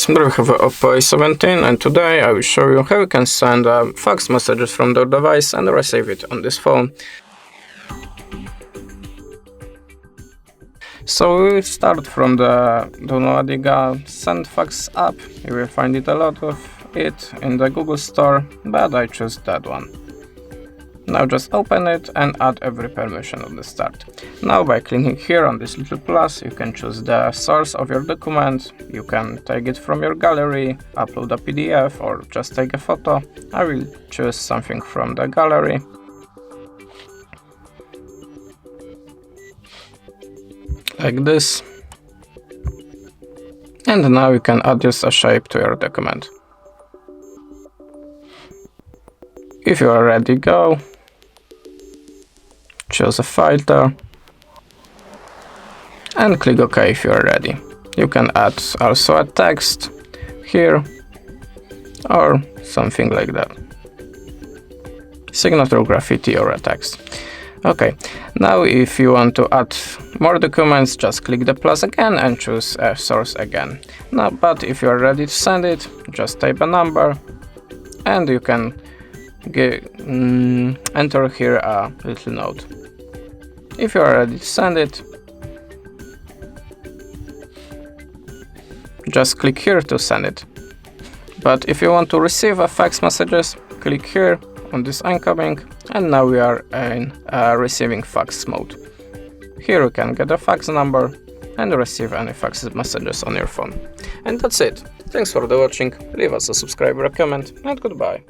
guys, here we have an OPPO A17 and today I will show you how you can send fax messages from your device and receive it on this phone. So we will start from the Adiga Send Fax app. You will find it a lot of it in the Google Store, but I choose that one. Now just open it and add every permission at the start. Now by clicking here on this little plus, you can choose the source of your document. You can take it from your gallery, upload a PDF or just take a photo. I will choose something from the gallery. Like this. And now you can add just a shape to your document. If you are ready, go. Choose a filter and click OK if you are ready. You can add also a text here or something like that. Signature, graffiti or a text. Okay, now if you want to add more documents, just click the plus again and choose a source again. Now, but if you are ready to send it, just type a number and you can enter here a little note. If you are ready to send it, just click here to send it. But if you want to receive a fax messages, click here on this incoming, and now we are in receiving fax mode. Here you can get a fax number and receive any fax messages on your phone. And that's it. Thanks for watching. Leave us a subscribe or a comment, and goodbye.